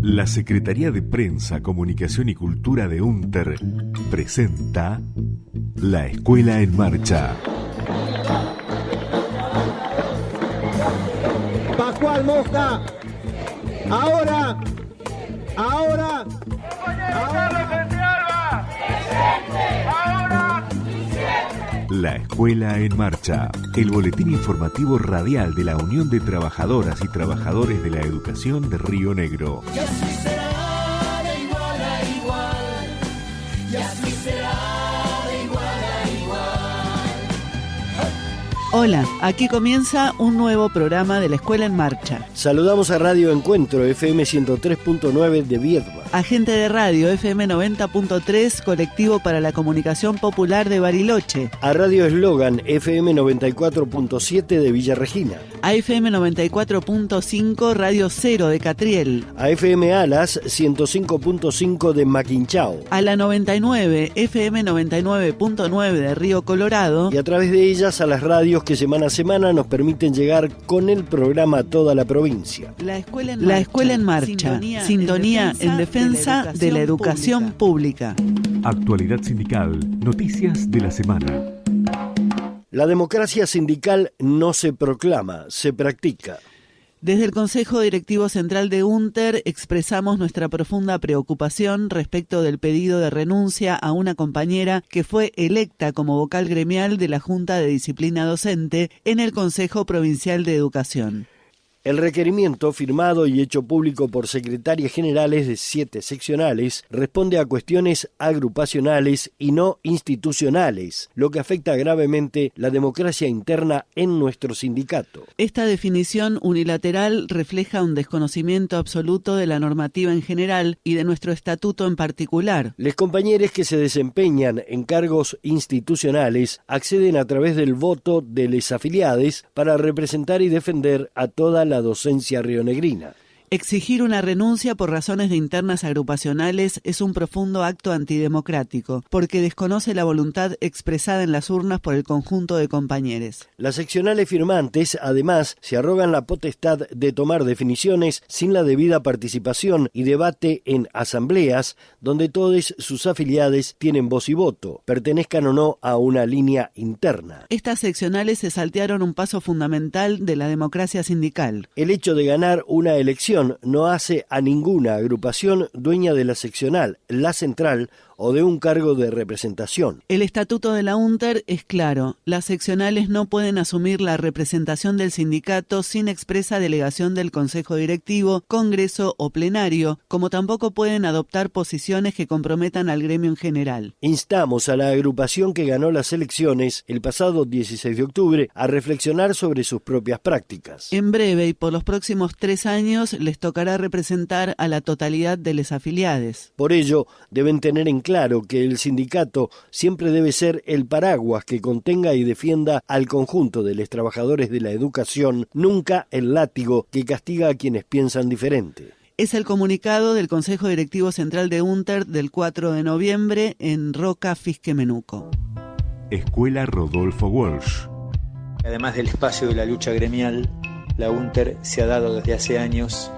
La Secretaría de Prensa, Comunicación y Cultura de UNTER presenta La Escuela en Marcha. Pascual Mosca, ahora. La Escuela en Marcha, el boletín informativo radial de la Unión de Trabajadoras y Trabajadores de la Educación de Río Negro. Y así será de igual a igual, y así será de igual a igual. Hola, aquí comienza un nuevo programa de La Escuela en Marcha. Saludamos a Radio Encuentro, FM 103.9 de Viedma. Agente de radio, FM 90.3, Colectivo para la Comunicación Popular de Bariloche. A Radio Eslogan, FM 94.7 de Villa Regina. A FM 94.5, Radio Cero de Catriel. A FM Alas, 105.5 de Maquinchao. A la 99, FM 99.9 de Río Colorado. Y a través de ellas a las radios que semana a semana nos permiten llegar con el programa a toda la provincia. La Escuela en Marcha. Sintonía en defensa de la educación pública. Actualidad sindical, noticias de la semana. La democracia sindical no se proclama, se practica. Desde el Consejo Directivo Central de UNTER expresamos nuestra profunda preocupación respecto del pedido de renuncia a una compañera que fue electa como vocal gremial de la Junta de Disciplina Docente en el Consejo Provincial de Educación. El requerimiento, firmado y hecho público por secretarias generales de 7 seccionales, responde a cuestiones agrupacionales y no institucionales, lo que afecta gravemente la democracia interna en nuestro sindicato. Esta definición unilateral refleja un desconocimiento absoluto de la normativa en general y de nuestro estatuto en particular. Los compañeros que se desempeñan en cargos institucionales acceden a través del voto de les afiliades para representar y defender a toda la docencia rionegrina. Exigir una renuncia por razones de internas agrupacionales es un profundo acto antidemocrático, porque desconoce la voluntad expresada en las urnas por el conjunto de compañeros. Las seccionales firmantes, además, se arrogan la potestad de tomar definiciones sin la debida participación y debate en asambleas, donde todos sus afiliados tienen voz y voto, pertenezcan o no a una línea interna. Estas seccionales se saltearon un paso fundamental de la democracia sindical. El hecho de ganar una elección no hace a ninguna agrupación dueña de la seccional, la central o de un cargo de representación. El estatuto de la UNTER es claro: las seccionales no pueden asumir la representación del sindicato sin expresa delegación del Consejo Directivo, Congreso o Plenario, como tampoco pueden adoptar posiciones que comprometan al gremio en general. Instamos a la agrupación que ganó las elecciones el pasado 16 de octubre a reflexionar sobre sus propias prácticas. En breve y por los próximos 3 años les tocará representar a la totalidad de los afiliados. Por ello, deben tener en claro que el sindicato siempre debe ser el paraguas que contenga y defienda al conjunto de los trabajadores de la educación, nunca el látigo que castiga a quienes piensan diferente. Es el comunicado del Consejo Directivo Central de UNTER del 4 de noviembre en Roca, Fisquemenuco. Escuela Rodolfo Walsh. Además del espacio de la lucha gremial, la UNTER se ha dado desde hace años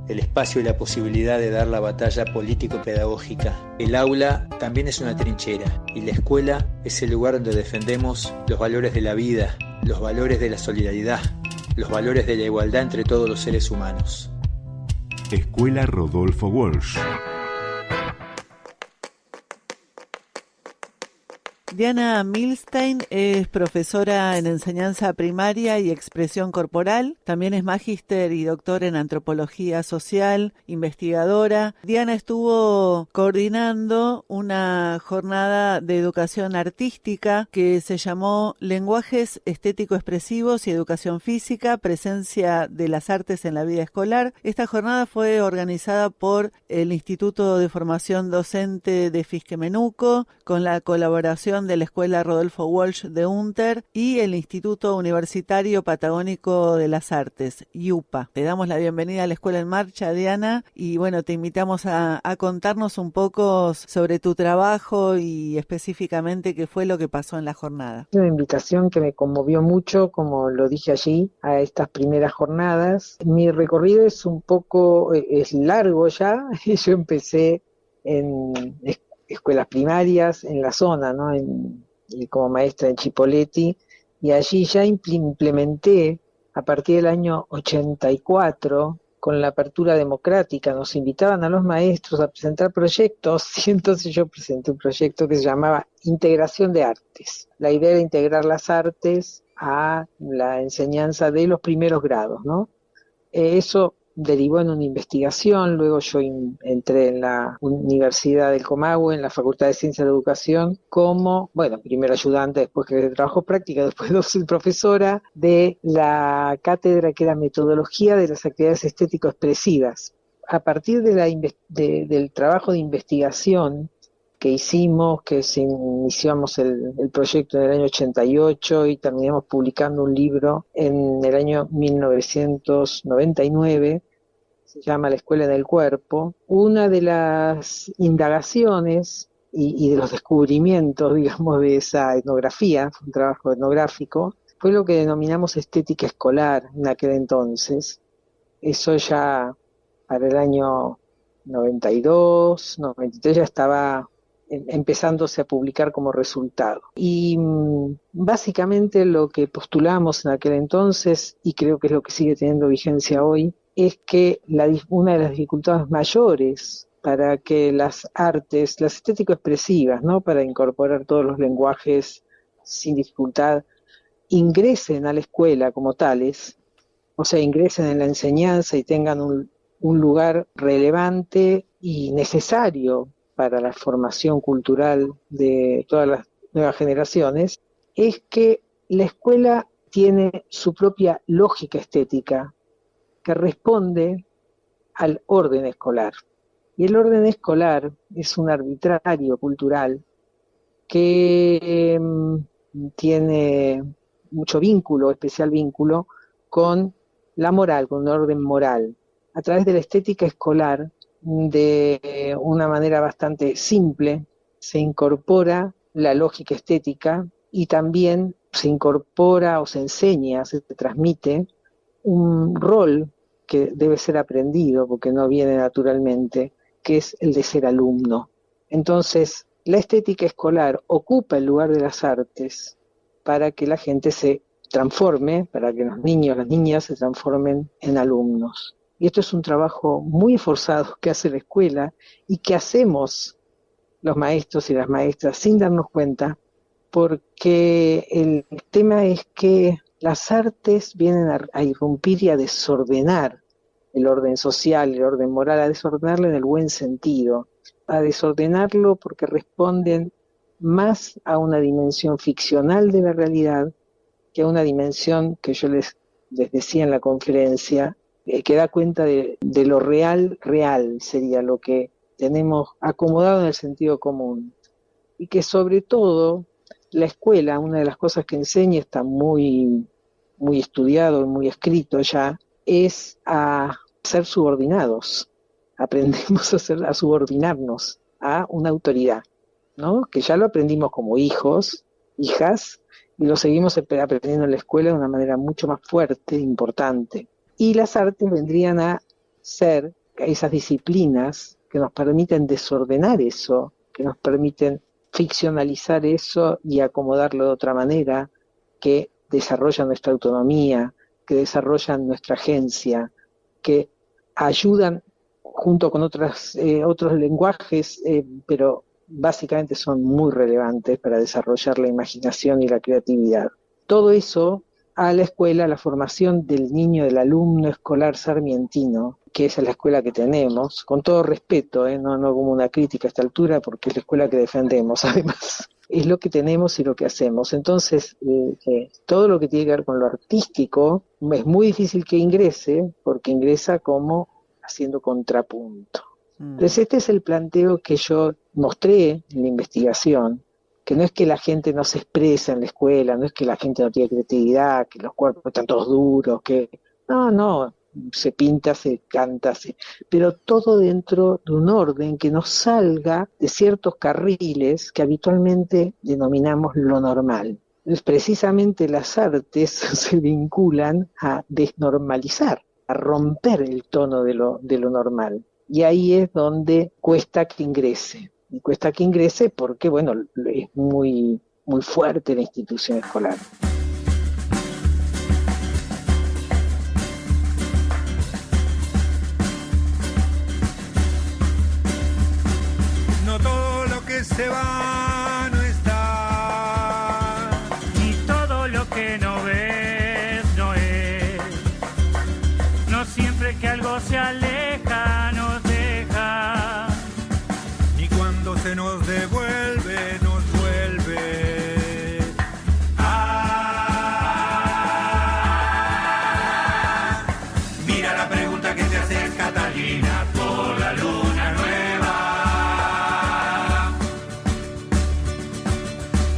el espacio y la posibilidad de dar la batalla político-pedagógica. El aula también es una trinchera y la escuela es el lugar donde defendemos los valores de la vida, los valores de la solidaridad, los valores de la igualdad entre todos los seres humanos. Escuela Rodolfo Walsh. Diana Milstein es profesora en enseñanza primaria y expresión corporal. También es magíster y doctor en antropología social, investigadora. Diana estuvo coordinando una jornada de educación artística que se llamó Lenguajes Estético-Expresivos y Educación Física, Presencia de las Artes en la Vida Escolar. Esta jornada fue organizada por el Instituto de Formación Docente de Fisquemenuco, con la colaboración dirección de la Escuela Rodolfo Walsh de UNTER y el Instituto Universitario Patagónico de las Artes, IUPA. Te damos la bienvenida a la Escuela en Marcha, Diana, y bueno, te invitamos a contarnos un poco sobre tu trabajo y específicamente qué fue lo que pasó en la jornada. Una invitación que me conmovió mucho, como lo dije allí, a estas primeras jornadas. Mi recorrido es un poco, es largo ya. Yo empecé en escuelas primarias en la zona, ¿no? Como maestra en Chipoleti, y allí ya implementé a partir del año 84, con la apertura democrática, nos invitaban a los maestros a presentar proyectos, y entonces yo presenté un proyecto que se llamaba Integración de Artes. La idea era integrar las artes a la enseñanza de los primeros grados, ¿no? Eso derivó en una investigación. Luego yo entré en la Universidad del Comahue, en la Facultad de Ciencias de la Educación, como, bueno, primero ayudante, después que trabajo práctica, después profesora de la cátedra que era Metodología de las Actividades Estético-Expresivas. A partir del trabajo de investigación que hicimos, iniciamos el proyecto en el año 88 y terminamos publicando un libro en el año 1999, se llama La Escuela en el Cuerpo. Una de las indagaciones y de los descubrimientos, digamos, de esa etnografía, un trabajo etnográfico, fue lo que denominamos estética escolar en aquel entonces. Eso ya para el año 92, 93 ya estaba empezándose a publicar como resultado. Y básicamente lo que postulamos en aquel entonces, y creo que es lo que sigue teniendo vigencia hoy, es que una de las dificultades mayores para que las artes, las estético-expresivas, ¿no?, para incorporar todos los lenguajes sin dificultad, ingresen a la escuela como tales, o sea, ingresen en la enseñanza y tengan un lugar relevante y necesario para la formación cultural de todas las nuevas generaciones, es que la escuela tiene su propia lógica estética que responde al orden escolar. Y el orden escolar es un arbitrario cultural que tiene mucho vínculo, especial vínculo, con la moral, con un orden moral. A través de la estética escolar, de una manera bastante simple, se incorpora la lógica estética y también se incorpora o se enseña, se transmite un rol que debe ser aprendido porque no viene naturalmente, que es el de ser alumno. Entonces, la estética escolar ocupa el lugar de las artes para que la gente se transforme, para que los niños, las niñas se transformen en alumnos. Y esto es un trabajo muy esforzado que hace la escuela y que hacemos los maestros y las maestras sin darnos cuenta, porque el tema es que las artes vienen a irrumpir y a desordenar el orden social, el orden moral, a desordenarlo en el buen sentido, a desordenarlo porque responden más a una dimensión ficcional de la realidad que a una dimensión que yo les decía en la conferencia, que da cuenta de lo real sería lo que tenemos acomodado en el sentido común. Y que sobre todo la escuela, una de las cosas que enseña, está muy, muy estudiado y muy escrito ya, es a ser subordinados. Aprendemos a subordinarnos a una autoridad, ¿no? Que ya lo aprendimos como hijos, hijas, y lo seguimos aprendiendo en la escuela de una manera mucho más fuerte, importante. Y las artes vendrían a ser esas disciplinas que nos permiten desordenar eso, que nos permiten ficcionalizar eso y acomodarlo de otra manera, que desarrollan nuestra autonomía, que desarrollan nuestra agencia, que ayudan junto con otros lenguajes, pero básicamente son muy relevantes para desarrollar la imaginación y la creatividad. Todo eso a la escuela, a la formación del niño, del alumno escolar sarmientino, que es la escuela que tenemos, con todo respeto, no como una crítica a esta altura, porque es la escuela que defendemos, además. Es lo que tenemos y lo que hacemos. Entonces, todo lo que tiene que ver con lo artístico es muy difícil que ingrese, porque ingresa como haciendo contrapunto. Entonces, este es el planteo que yo mostré en la investigación, que no es que la gente no se expresa en la escuela, no es que la gente no tiene creatividad, que los cuerpos están todos duros, que no, se pinta, se canta, pero todo dentro de un orden que nos salga de ciertos carriles que habitualmente denominamos lo normal. Entonces, precisamente las artes se vinculan a desnormalizar, a romper el tono de lo normal. Y ahí es donde cuesta que ingrese. Y cuesta que ingrese porque, bueno, es muy, muy fuerte la institución escolar. No todo lo que se va no está, ni todo lo que no ves no es. No siempre que algo se aleja nos deja, ni cuando se nos devuelve nos vuelve. Mira la pregunta que te haces, Catalina, por la luna nueva.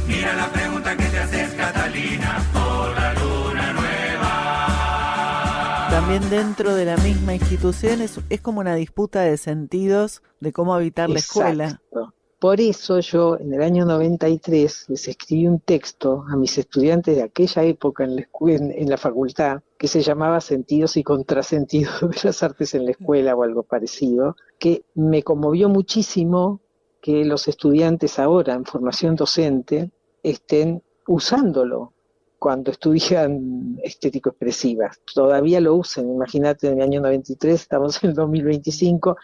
Mira la pregunta que te haces, Catalina, por la luna nueva. También dentro de la misma institución es como una disputa de sentidos de cómo habitar la escuela. Exacto. Por eso yo en el año 93 les escribí un texto a mis estudiantes de aquella época en la facultad, que se llamaba Sentidos y Contrasentidos de las Artes en la Escuela o algo parecido, que me conmovió muchísimo que los estudiantes ahora en formación docente estén usándolo cuando estudian estético-expresivas. Todavía lo usen, imagínate, en el año 93, estamos en el 2025,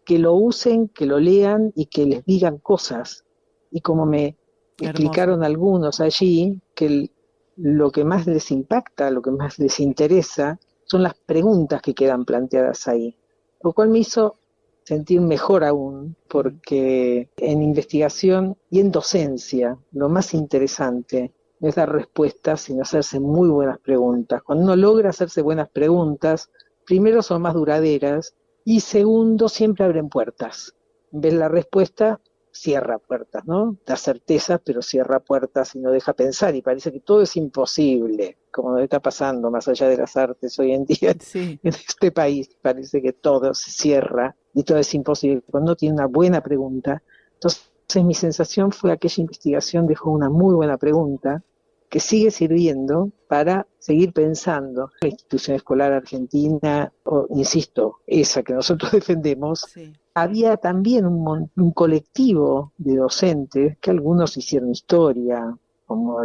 que lo usen, que lo lean y que les digan cosas. Y como me explicaron algunos allí, que lo que más les impacta, lo que más les interesa, son las preguntas que quedan planteadas ahí. Lo cual me hizo sentir mejor aún, porque en investigación y en docencia, lo más interesante no es dar respuestas, sino hacerse muy buenas preguntas. Cuando uno logra hacerse buenas preguntas, primero son más duraderas, y segundo, siempre abren puertas. En vez de la respuesta, cierra puertas, ¿no? Da certezas, pero cierra puertas y no deja pensar, y parece que todo es imposible, como nos está pasando más allá de las artes hoy en día. Sí. En este país parece que todo se cierra y todo es imposible. Cuando uno tiene una buena pregunta, entonces mi sensación fue que aquella investigación dejó una muy buena pregunta, que sigue sirviendo para seguir pensando. La institución escolar argentina, insisto, esa que nosotros defendemos, Sí. había también un colectivo de docentes, que algunos hicieron historia, como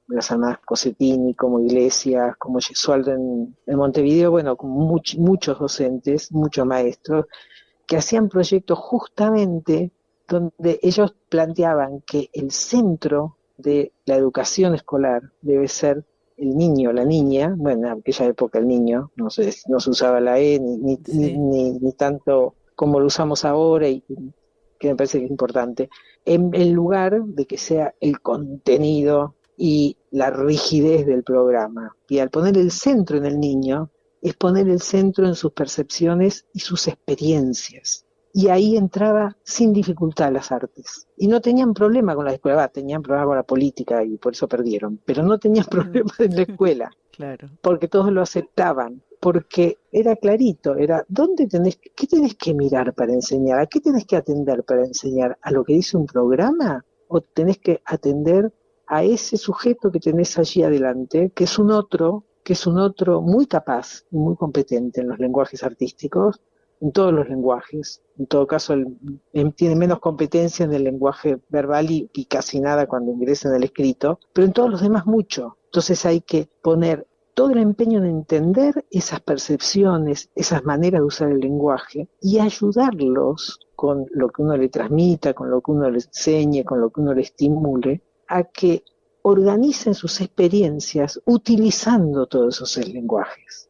las hermanas Cosettini, como Iglesias, como Gesualdo en Montevideo, bueno, como muchos docentes, muchos maestros, que hacían proyectos justamente donde ellos planteaban que el centro de la educación escolar debe ser el niño, la niña. Bueno, en aquella época el niño, no se usaba la E ni tanto como lo usamos ahora, y que me parece que es importante, en lugar de que sea el contenido y la rigidez del programa. Y al poner el centro en el niño, es poner el centro en sus percepciones y sus experiencias. Y ahí entraba sin dificultad las artes. Y no tenían problema con la escuela, tenían problema con la política y por eso perdieron, pero no tenían problema en la escuela, Claro. porque todos lo aceptaban, porque era clarito, era ¿qué tenés que mirar para enseñar? ¿A qué tenés que atender para enseñar? ¿A lo que dice un programa? ¿O tenés que atender a ese sujeto que tenés allí adelante, que es un otro muy capaz y muy competente en los lenguajes artísticos, en todos los lenguajes? En todo caso, tiene menos competencia en el lenguaje verbal y casi nada cuando ingresa en el escrito, pero en todos los demás mucho. Entonces hay que poner todo el empeño en entender esas percepciones, esas maneras de usar el lenguaje y ayudarlos con lo que uno le transmita, con lo que uno le enseñe, con lo que uno le estimule, a que organicen sus experiencias utilizando todos esos lenguajes.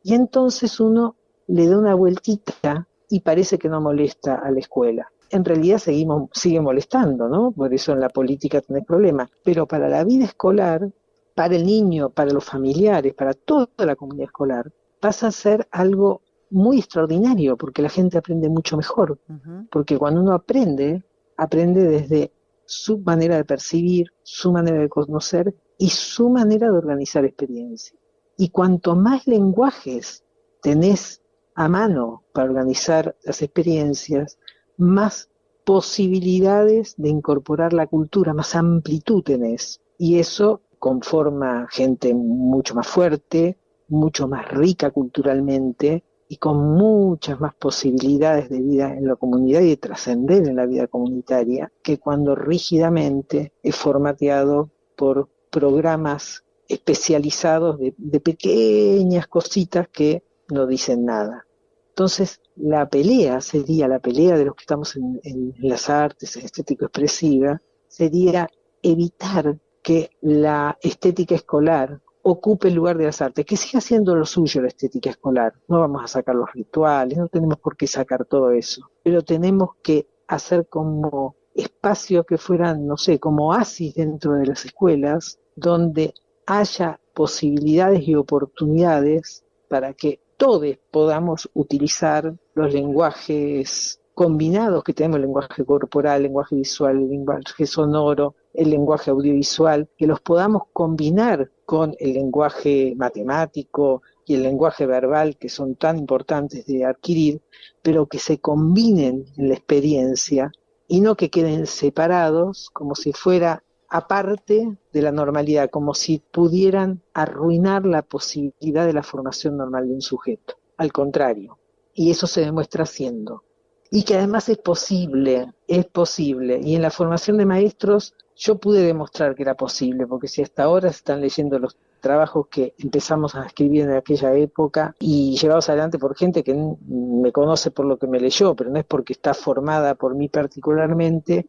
Y entonces uno le da una vueltita y parece que no molesta a la escuela. En realidad sigue molestando, ¿no? Por eso en la política tenés problemas. Pero para la vida escolar, para el niño, para los familiares, para toda la comunidad escolar, pasa a ser algo muy extraordinario, porque la gente aprende mucho mejor. Uh-huh. Porque cuando uno aprende desde su manera de percibir, su manera de conocer y su manera de organizar experiencias. Y cuanto más lenguajes tenés a mano para organizar las experiencias, más posibilidades de incorporar la cultura, más amplitud tenés. Y eso conforma gente mucho más fuerte, mucho más rica culturalmente y con muchas más posibilidades de vida en la comunidad y de trascender en la vida comunitaria que cuando rígidamente es formateado por programas especializados de pequeñas cositas que no dicen nada. Entonces, la pelea sería, la pelea de los que estamos en las artes, en estético-expresiva, sería evitar que la estética escolar ocupe el lugar de las artes, que siga siendo lo suyo la estética escolar. No vamos a sacar los rituales, no tenemos por qué sacar todo eso, pero tenemos que hacer como espacios que fueran, no sé, como oasis dentro de las escuelas, donde haya posibilidades y oportunidades para que todos podamos utilizar los lenguajes combinados que tenemos, el lenguaje corporal, el lenguaje visual, el lenguaje sonoro, el lenguaje audiovisual, que los podamos combinar con el lenguaje matemático y el lenguaje verbal, que son tan importantes de adquirir, pero que se combinen en la experiencia y no que queden separados como si fuera aparte de la normalidad, como si pudieran arruinar la posibilidad de la formación normal de un sujeto. Al contrario, y eso se demuestra haciendo. Y que además es posible, y en la formación de maestros yo pude demostrar que era posible, porque si hasta ahora se están leyendo los trabajos que empezamos a escribir en aquella época y llevados adelante por gente que me conoce por lo que me leyó, pero no es porque está formada por mí particularmente,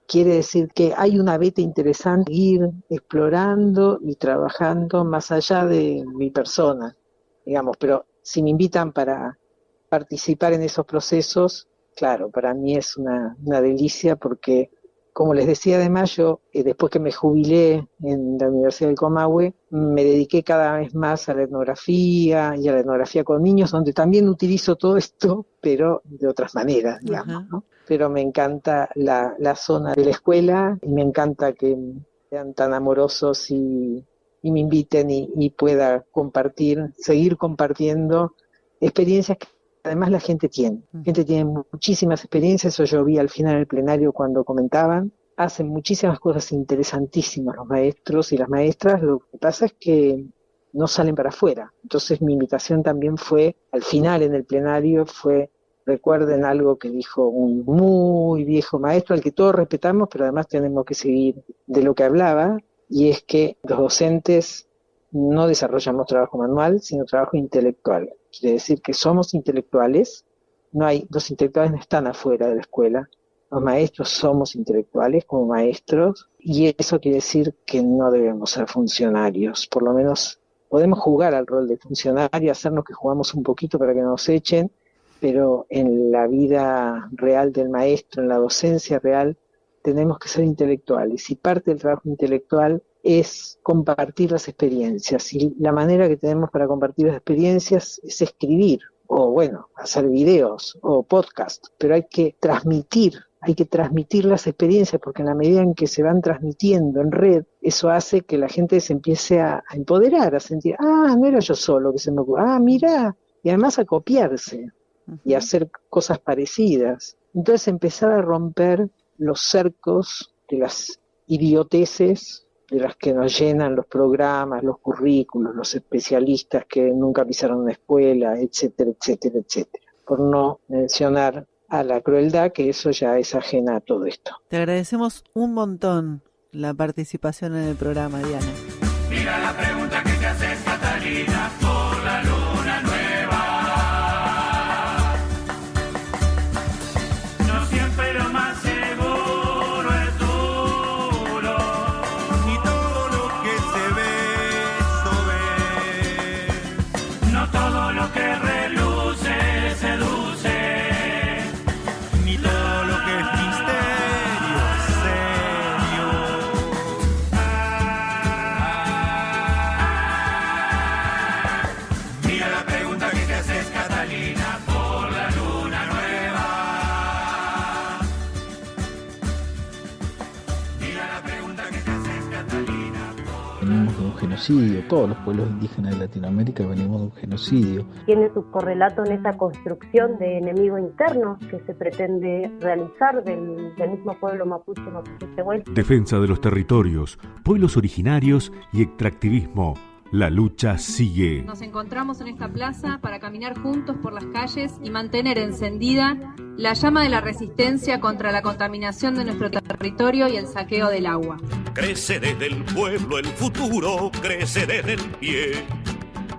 quiere decir que hay una beta interesante ir explorando y trabajando más allá de mi persona, digamos, pero si me invitan para participar en esos procesos, claro, para mí es una delicia porque, como les decía además, yo después que me jubilé en la Universidad del Comahue, me dediqué cada vez más a la etnografía y a la etnografía con niños, donde también utilizo todo esto, pero de otras maneras, digamos, ¿no? Pero me encanta la zona de la escuela y me encanta que sean tan amorosos y me inviten y pueda compartir, seguir compartiendo experiencias que además la gente tiene. La gente tiene muchísimas experiencias, eso yo vi al final del plenario cuando comentaban. Hacen muchísimas cosas interesantísimas los maestros y las maestras, lo que pasa es que no salen para afuera. Entonces mi invitación también fue, al final en el plenario, fue recuerden algo que dijo un muy viejo maestro, al que todos respetamos, pero además tenemos que seguir de lo que hablaba, y es que los docentes no desarrollamos trabajo manual, sino trabajo intelectual. Quiere decir que somos intelectuales, los intelectuales no están afuera de la escuela, los maestros somos intelectuales como maestros, y eso quiere decir que no debemos ser funcionarios, por lo menos podemos jugar al rol de funcionario, hacernos que jugamos un poquito para que nos echen, pero en la vida real del maestro, en la docencia real, tenemos que ser intelectuales, y parte del trabajo intelectual es compartir las experiencias, y la manera que tenemos para compartir las experiencias es escribir, o bueno, hacer videos, o podcast, pero hay que transmitir las experiencias, porque en la medida en que se van transmitiendo en red, eso hace que la gente se empiece a empoderar, a sentir, no era yo solo que se me ocurrió, mira, y además a copiarse, y a hacer cosas parecidas. Entonces empezar a romper los cercos de las idioteces de las que nos llenan los programas, los currículos, los especialistas que nunca pisaron una escuela, etcétera, etcétera, etcétera. Por no mencionar a la crueldad, que eso ya es ajena a todo esto. Te agradecemos un montón la participación en el programa, Diana. Mira la pregunta que te haces, Catalina, por la luna nueva. No siempre lo más seguro es duro. Y todo lo que se ve, No todo lo que reluce seduce. ni todo lo que es misterio es serio. genocidio. Todos los pueblos indígenas de Latinoamérica venimos de un genocidio. Tiene su correlato en esa construcción de enemigo interno que se pretende realizar del mismo pueblo mapuche tehuel. Defensa de los territorios, pueblos originarios y extractivismo. La lucha sigue. Nos encontramos en esta plaza para caminar juntos por las calles y mantener encendida la llama de la resistencia contra la contaminación de nuestro territorio y el saqueo del agua. Crece desde el pueblo el futuro, crece desde el pie.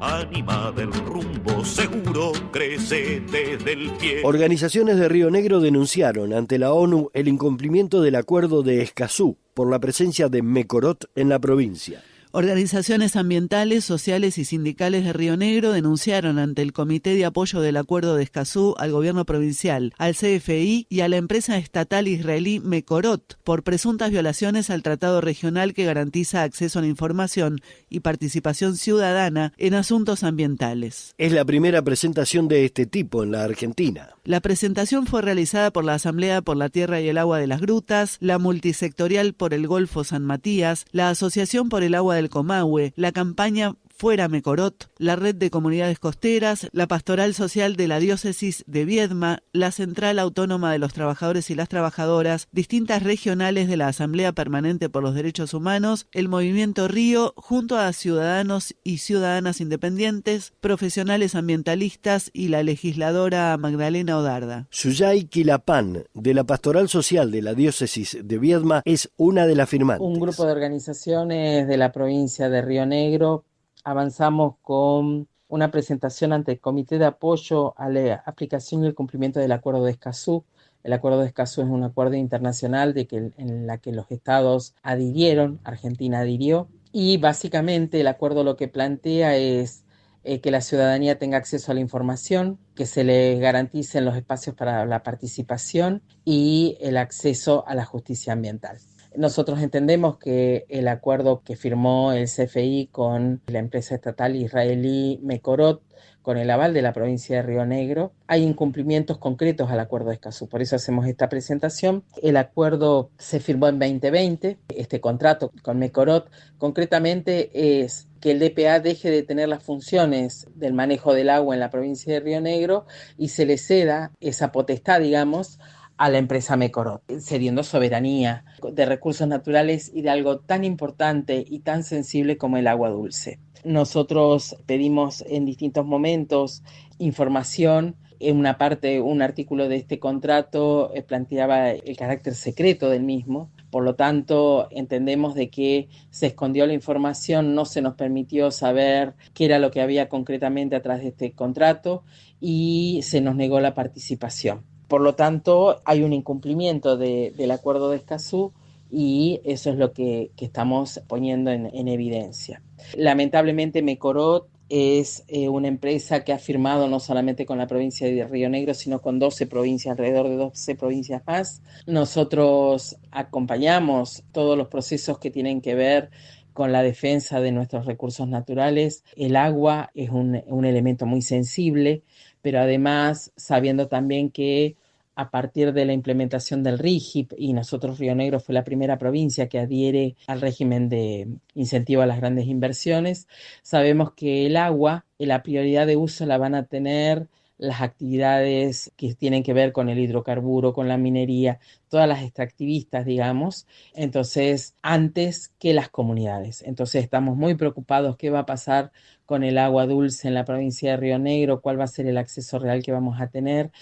Ánima del rumbo seguro, crece desde el pie. Organizaciones de Río Negro denunciaron ante la ONU el incumplimiento del acuerdo de Escazú por la presencia de Mecorot en la provincia. Organizaciones ambientales, sociales y sindicales de Río Negro denunciaron ante el Comité de Apoyo del Acuerdo de Escazú al gobierno provincial, al CFI y a la empresa estatal israelí Mecorot por presuntas violaciones al tratado regional que garantiza acceso a la información y participación ciudadana en asuntos ambientales. Es la primera presentación de este tipo en la Argentina. La presentación fue realizada por la Asamblea por la Tierra y el Agua de las Grutas, la Multisectorial por el Golfo San Matías, la Asociación por el Agua del Comahue, la campaña Fuera Mecorot, la Red de Comunidades Costeras, la Pastoral Social de la Diócesis de Viedma, la Central Autónoma de los Trabajadores y las Trabajadoras, distintas regionales de la Asamblea Permanente por los Derechos Humanos, el Movimiento Río, junto a ciudadanos y ciudadanas independientes, profesionales ambientalistas y la legisladora Magdalena Odarda. Suyay Quilapán, de la Pastoral Social de la Diócesis de Viedma, es una de las firmantes. Un grupo de organizaciones de la provincia de Río Negro avanzamos con una presentación ante el Comité de Apoyo a la aplicación y el cumplimiento del Acuerdo de Escazú. El Acuerdo de Escazú es un acuerdo internacional en la que los estados adhirieron, Argentina adhirió, y básicamente el acuerdo lo que plantea es que la ciudadanía tenga acceso a la información, que se le garanticen los espacios para la participación y el acceso a la justicia ambiental. Nosotros entendemos que el acuerdo que firmó el CFI con la empresa estatal israelí Mecorot, con el aval de la provincia de Río Negro, hay incumplimientos concretos al acuerdo de Escazú. Por eso hacemos esta presentación. El acuerdo se firmó en 2020. Este contrato con Mecorot concretamente es que el DPA deje de tener las funciones del manejo del agua en la provincia de Río Negro y se le ceda esa potestad, digamos, a la empresa Mecorot, cediendo soberanía de recursos naturales y de algo tan importante y tan sensible como el agua dulce. Nosotros pedimos en distintos momentos información. En una parte, un artículo de este contrato planteaba el carácter secreto del mismo. Por lo tanto, entendemos de que se escondió la información, no se nos permitió saber qué era lo que había concretamente atrás de este contrato y se nos negó la participación. Por lo tanto, hay un incumplimiento del Acuerdo de Escazú y eso es lo que estamos poniendo en evidencia. Lamentablemente, Mecorot es una empresa que ha firmado no solamente con la provincia de Río Negro, sino con 12 provincias, alrededor de 12 provincias más. Nosotros acompañamos todos los procesos que tienen que ver con la defensa de nuestros recursos naturales. El agua es un elemento muy sensible, pero además sabiendo también que a partir de la implementación del RIGIP, y nosotros Río Negro fue la primera provincia que adhiere al régimen de incentivo a las grandes inversiones, sabemos que el agua, la prioridad de uso la van a tener las actividades que tienen que ver con el hidrocarburo, con la minería, todas las extractivistas, digamos, entonces antes que las comunidades. Entonces estamos muy preocupados qué va a pasar con el agua dulce en la provincia de Río Negro, cuál va a ser el acceso real que vamos a tener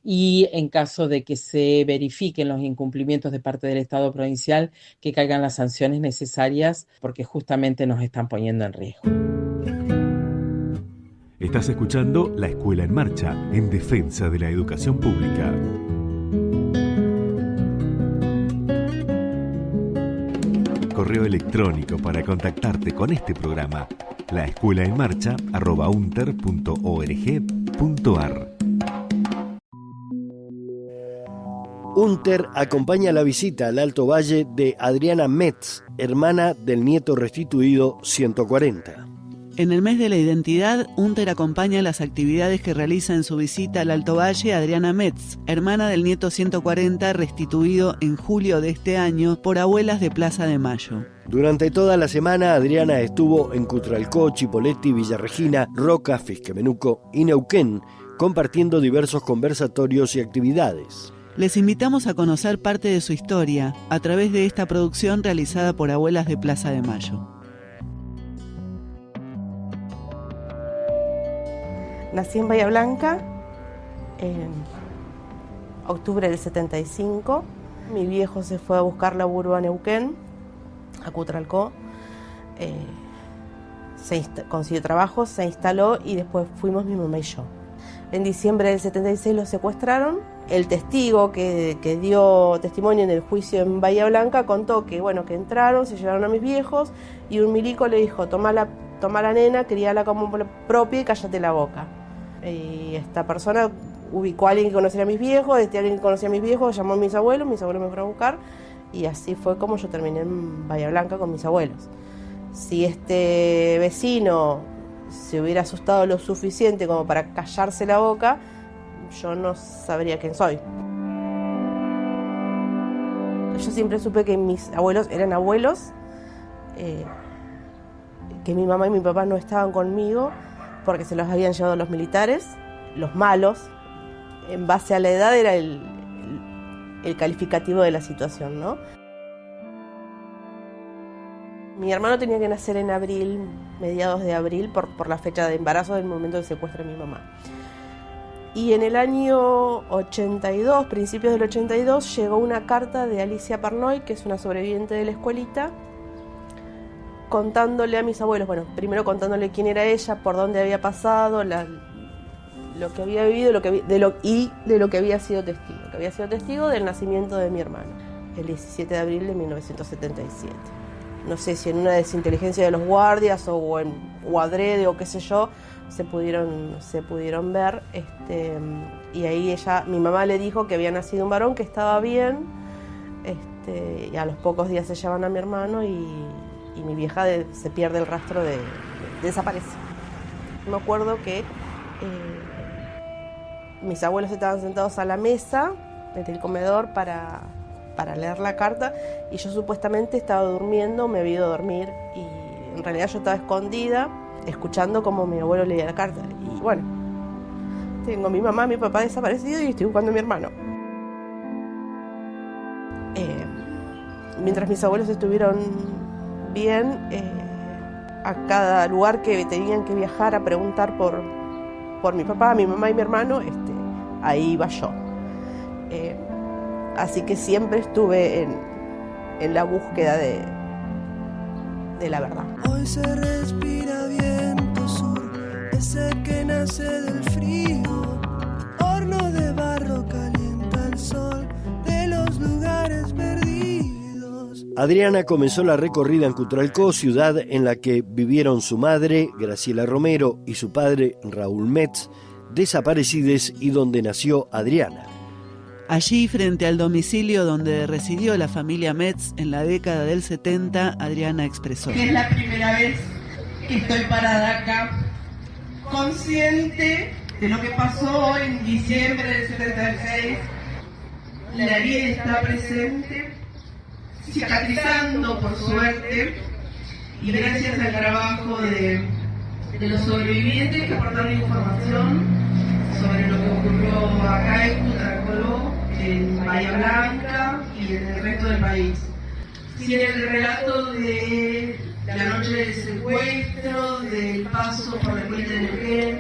y en caso de que se verifiquen los incumplimientos de parte del Estado provincial, que caigan las sanciones necesarias porque justamente nos están poniendo en riesgo. Estás escuchando La Escuela en Marcha, en defensa de la educación pública. Correo electrónico para contactarte con este programa: laescuelaenmarcha@unter.org.ar. UNTER acompaña la visita al Alto Valle de Adriana Metz, hermana del nieto restituido 140. En el mes de la identidad, Unter acompaña las actividades que realiza en su visita al Alto Valle Adriana Metz, hermana del nieto 140 restituido en julio de este año por abuelas de Plaza de Mayo. Durante toda la semana, Adriana estuvo en Cutralcó, Chipoleti, Villa Regina, Roca, Fisquemenuco y Neuquén, compartiendo diversos conversatorios y actividades. Les invitamos a conocer parte de su historia a través de esta producción realizada por abuelas de Plaza de Mayo. Nací en Bahía Blanca en octubre del 75. Mi viejo se fue a buscar laburo a Neuquén, a Cutralcó. Consiguió trabajo, se instaló y después fuimos mi mamá y yo. En diciembre del 76 lo secuestraron. El testigo que dio testimonio en el juicio en Bahía Blanca contó que entraron, se llevaron a mis viejos y un milico le dijo: toma la nena, críala como propia y cállate la boca. Y esta persona ubicó a alguien que conocía a mis viejos, alguien que conocía a mis viejos llamó a mis abuelos me fueron a buscar y así fue como yo terminé en Bahía Blanca con mis abuelos. Si este vecino se hubiera asustado lo suficiente como para callarse la boca, yo no sabría quién soy. Yo siempre supe que mis abuelos eran abuelos, que mi mamá y mi papá no estaban conmigo porque se los habían llevado los militares, los malos. En base a la edad era el calificativo de la situación, ¿no? Mi hermano tenía que nacer en abril, mediados de abril, por la fecha de embarazo del momento del secuestro de mi mamá. Y en el año 82, principios del 82, llegó una carta de Alicia Pernoy, que es una sobreviviente de la escuelita, contándole a mis abuelos, primero contándole quién era ella, por dónde había pasado, lo que había vivido de lo que había sido testigo. Que había sido testigo del nacimiento de mi hermano, el 17 de abril de 1977. No sé si en una desinteligencia de los guardias o adrede o qué sé yo, se pudieron ver, y ahí mi mamá le dijo que había nacido un varón, que estaba bien, y a los pocos días se llevan a mi hermano y mi vieja se pierde el rastro, desaparece. Me acuerdo que mis abuelos estaban sentados a la mesa en el comedor para leer la carta y yo supuestamente estaba durmiendo, me había ido a dormir y en realidad yo estaba escondida escuchando cómo mi abuelo leía la carta. Y tengo a mi mamá, mi papá desaparecido y estoy buscando a mi hermano. Mientras mis abuelos estuvieron bien, a cada lugar que tenían que viajar a preguntar por mi papá, mi mamá y mi hermano, ahí iba yo. Así que siempre estuve en la búsqueda de la verdad. Hoy se respira viento sur, ese que nace del frío. Horno de barro calienta el sol de los lugares perdidos. Adriana comenzó la recorrida en Cutralcó, ciudad en la que vivieron su madre, Graciela Romero, y su padre, Raúl Metz, desaparecidos, y donde nació Adriana. Allí, frente al domicilio donde residió la familia Metz en la década del 70, Adriana expresó: Es la primera vez que estoy parada acá, consciente de lo que pasó en diciembre del 76. La herida está presente, cicatrizando por suerte, y gracias al trabajo de los sobrevivientes que aportaron información sobre lo que ocurrió acá en Cutralcó, en Bahía Blanca y en el resto del país. Sin el relato de la noche del secuestro, del paso por la cuenta de Neuquén,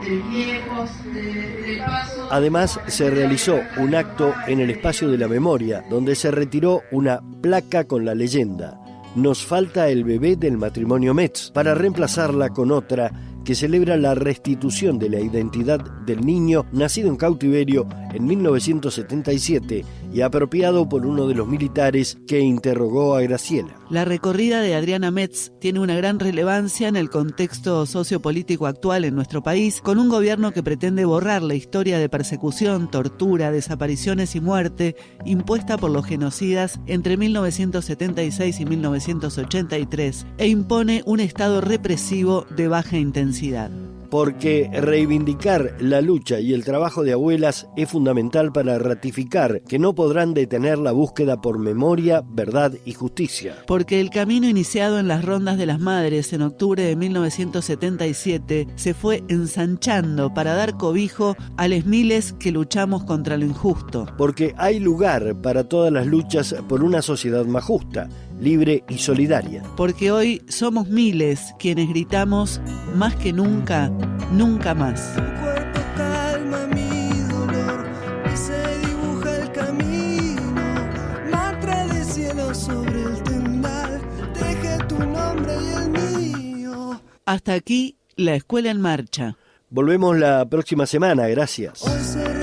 de mis viejos, del paso... Además, se realizó un acto en el Espacio de la Memoria, donde se retiró una placa con la leyenda: "Nos falta el bebé del matrimonio Metz", para reemplazarla con otra que celebra la restitución de la identidad del niño nacido en cautiverio en 1977 y apropiado por uno de los militares que interrogó a Graciela. La recorrida de Adriana Metz tiene una gran relevancia en el contexto sociopolítico actual en nuestro país, con un gobierno que pretende borrar la historia de persecución, tortura, desapariciones y muerte impuesta por los genocidas entre 1976 y 1983 e impone un estado represivo de baja intensidad. Porque reivindicar la lucha y el trabajo de abuelas es fundamental para ratificar que no podrán detener la búsqueda por memoria, verdad y justicia. Porque el camino iniciado en las rondas de las madres en octubre de 1977 se fue ensanchando para dar cobijo a los miles que luchamos contra lo injusto. Porque hay lugar para todas las luchas por una sociedad más justa, libre y solidaria. Porque hoy somos miles quienes gritamos más que nunca, nunca más. Tu cuerpo calma mi dolor y se dibuja el camino. Mantra de cielo sobre el tendal, teje tu nombre y el mío. Hasta aquí La Escuela en Marcha. Volvemos la próxima semana, gracias. Hoy será